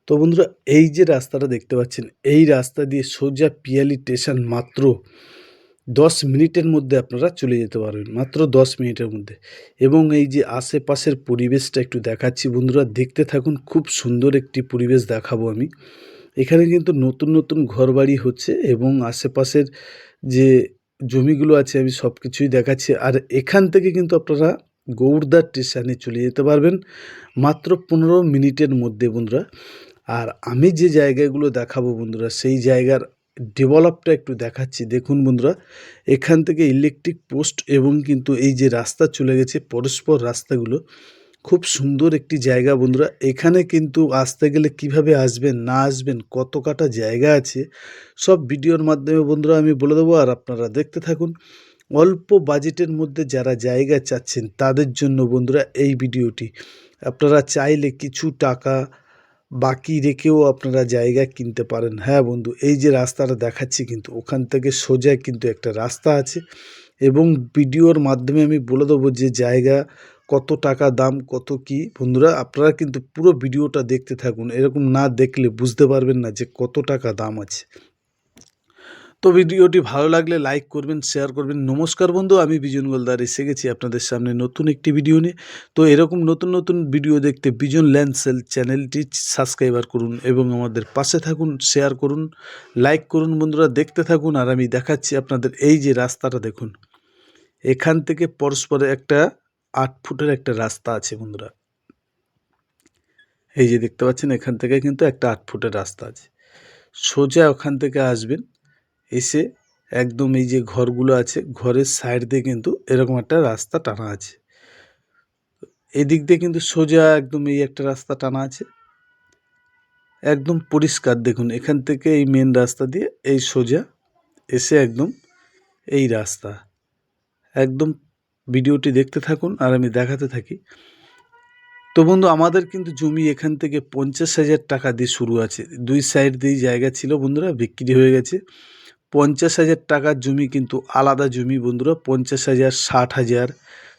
তো বন্ধুরা, এই যে রাস্তাটা দেখতে পাচ্ছেন, এই রাস্তা দিয়ে সোজা পিয়ালি স্টেশন মাত্র ১০ মিনিটের মধ্যে আপনারা চলে যেতে পারবেন, মাত্র ১০ মিনিটের মধ্যে। এবং এই যে আশেপাশের পরিবেশটা একটু দেখাচ্ছি বন্ধুরা, দেখতে থাকুন। খুব সুন্দর একটি পরিবেশ দেখাবো আমি। এখানে কিন্তু নতুন নতুন ঘরবাড়ি হচ্ছে এবং আশেপাশের যে জমিগুলো আছে আমি সব কিছুই দেখাচ্ছি। আর এখান থেকে কিন্তু আপনারা গৌড়দা স্টেশনে চলে যেতে পারবেন মাত্র ১৫ মিনিটের মধ্যে বন্ধুরা। আর আমি যে জায়গাগুলো দেখাবো বন্ধুরা, সেই জায়গার ডেভেলপটা একটু দেখাচ্ছি। দেখুন বন্ধুরা, এখান থেকে ইলেকট্রিক পোস্ট এবং কিন্তু এই যে রাস্তা চলে গেছে, পরস্পর রাস্তাগুলো খুব সুন্দর একটি জায়গা বন্ধুরা। এখানে কিন্তু আসতে গেলে কিভাবে আসবেন, না আসবেন, কত কাটা জায়গা আছে, সব ভিডিওর মাধ্যমে বন্ধুরা আমি বলে দেবো। আর আপনারা দেখতে থাকুন। অল্প বাজেটের মধ্যে যারা জায়গা চাচ্ছেন তাদের জন্য বন্ধুরা এই ভিডিওটি। আপনারা চাইলে কিছু টাকা বাকি রেখেও আপনারা জায়গা কিনতে পারেন। হ্যাঁ বন্ধু, এই যে রাস্তাটা দেখাচ্ছি কিন্তু ওখান থেকে সোজা কিন্তু একটা রাস্তা আছে এবং ভিডিওর মাধ্যমে আমি বলে দেবো যে জায়গা কত টাকা দাম, কত কি। বন্ধুরা, আপনারা কিন্তু পুরো ভিডিওটা দেখতে থাকুন। এরকম না দেখলে বুঝতে পারবেন না যে কত টাকা দাম আছে। তো ভিডিওটি ভালো লাগলে লাইক করবেন, শেয়ার করবেন। নমস্কার বন্ধু, আমি বিজন গোলদার এসে গেছি আপনাদের সামনে নতুন একটি ভিডিও নিয়ে। তো এরকম নতুন নতুন ভিডিও দেখতে বিজন ল্যান্ড সেল চ্যানেলটি সাবস্ক্রাইবার করুন এবং আমাদের পাশে থাকুন, শেয়ার করুন, লাইক করুন। বন্ধুরা দেখতে থাকুন আর আমি দেখাচ্ছি আপনাদের। এই যে রাস্তাটা দেখুন, এখান থেকে পরস্পরে একটা ৮ ফুটের একটা রাস্তা আছে বন্ধুরা। এই যে দেখতে পাচ্ছেন, এখান থেকে কিন্তু একটা ৮ ফুটের রাস্তা আছে। সোজা ওখান থেকে আসবেন, এসে একদম এই যে ঘরগুলো আছে, ঘরের সাইড দিয়ে কিন্তু এরকম একটা রাস্তা টানা আছে। এদিক দিয়ে কিন্তু সোজা একদম এই একটা রাস্তা টানা আছে, একদম পরিষ্কার। দেখুন, এখান থেকে এই মেন রাস্তা দিয়ে এই সোজা এসে একদম এই রাস্তা। একদম ভিডিওটি দেখতে থাকুন আর আমি দেখাতে থাকি। তো বন্ধু, আমাদের কিন্তু জমি এখান থেকে ৫০,০০০ টাকা দিয়ে শুরু আছে। দুই সাইড দিয়ে জায়গা ছিল বন্ধুরা, বিক্রি হয়ে গেছে। ৫০,০০০ টাকার জমি কিন্তু আলাদা জমি বন্ধুরা। ৫০,০০০, ৬০,০০০,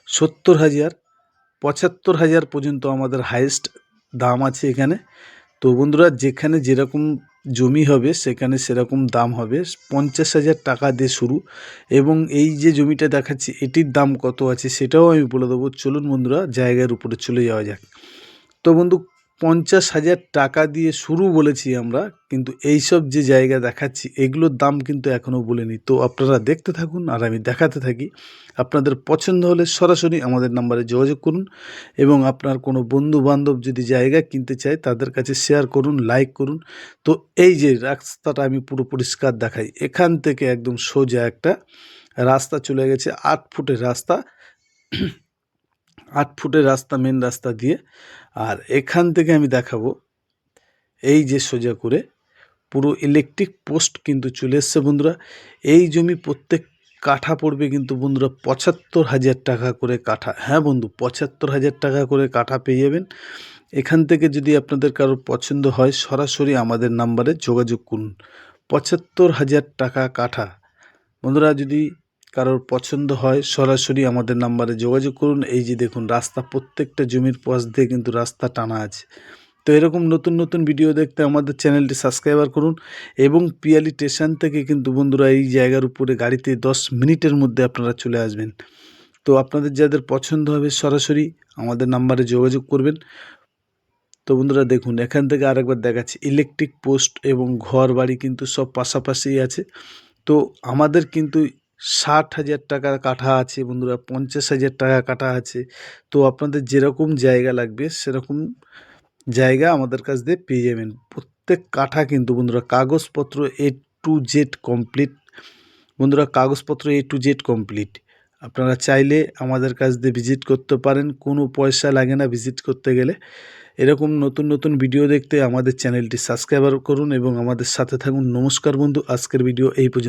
৭০,০০০, ৭৫,০০০ পর্যন্ত আমাদের হাইয়েস্ট দাম আছে এখানে। তো বন্ধুরা, যেখানে যেরকম জমি হবে সেখানে সেরকম দাম হবে। ৫০,০০০ টাকা দিয়ে শুরু। এবং এই যে জমিটা দেখাচ্ছি এটির দাম কত আছে সেটাও আমি বলে দেবো। চলুন বন্ধুরা, জায়গার উপরে চলে যাওয়া যাক। তো বন্ধু, ৫০,০০০ টাকা দিয়ে শুরু বলেছি আমরা, কিন্তু এইসব যে জায়গা দেখাচ্ছি এগুলোর দাম কিন্তু এখনও বলিনি। তো আপনারা দেখতে থাকুন আর আমি দেখাতে থাকি। আপনাদের পছন্দ হলে সরাসরি আমাদের নাম্বারে যোগাযোগ করুন এবং আপনার কোনো বন্ধু বান্ধব যদি জায়গা কিনতে চায় তাদের কাছে শেয়ার করুন, লাইক করুন। তো এই যে রাস্তাটা আমি পুরো পরিষ্কার দেখাই, এখান থেকে একদম সোজা একটা রাস্তা চলে গেছে, ৮ ফুটের রাস্তা। ৮ ফুটের রাস্তা, মেন রাস্তা দিয়ে। আর এখান থেকে আমি দেখাবো, এই যে সোজা করে পুরো ইলেকট্রিক পোস্ট কিন্তু চলে এসছে বন্ধুরা। এই জমি প্রত্যেক কাঠা পড়বে কিন্তু বন্ধুরা ৭৫,০০০ টাকা করে কাঠা। হ্যাঁ বন্ধু, ৭৫,০০০ টাকা করে কাঠা পেয়ে যাবেন। এখান থেকে যদি আপনাদের কারোর পছন্দ হয় সরাসরি আমাদের নাম্বারে যোগাযোগ করুন। ৭৫,০০০ টাকা কাঠা। বন্ধুরা, যদি কারোর পছন্দ হয় সরাসরি আমাদের নাম্বারে যোগাযোগ করুন। এই যে দেখুন রাস্তা, প্রত্যেকটা জমির পাশ দিয়ে কিন্তু রাস্তা টানা আছে। তো এরকম নতুন নতুন ভিডিও দেখতে আমাদের চ্যানেলটি সাবস্ক্রাইবার করুন। এবং পিয়ালি স্টেশন থেকে কিন্তু বন্ধুরা এই জায়গার উপরে গাড়িতে ১০ মিনিটের মধ্যে আপনারা চলে আসবেন। তো আপনাদের যাদের পছন্দ হবে সরাসরি আমাদের নাম্বারে যোগাযোগ করবেন। তো বন্ধুরা দেখুন, এখান থেকে আরেকবার দেখাচ্ছি, ইলেকট্রিক পোস্ট এবং ঘর বাড়ি কিন্তু সব পাশাপাশিই আছে। তো আমাদের কিন্তু ৬০,০০০ টাকার কাঠা আছে বন্ধুরা, ৫০,০০০ টাকা কাঠা আছে। তো আপনাদের যেরকম জায়গা লাগবে সেরকম জায়গা আমাদের কাছ দিয়ে পেয়ে যাবেন। প্রত্যেক কাঠা কিন্তু বন্ধুরা কাগজপত্র A to Z কমপ্লিট। বন্ধুরা, কাগজপত্র A to Z কমপ্লিট। আপনারা চাইলে আমাদের কাছ দিয়ে ভিজিট করতে পারেন, কোনো পয়সা লাগে না ভিজিট করতে গেলে। এরকম নতুন নতুন ভিডিও দেখতে আমাদের চ্যানেলটি সাবস্ক্রাইবার করুন এবং আমাদের সাথে থাকুন। নমস্কার বন্ধু, আজকের ভিডিও এই পর্যন্ত।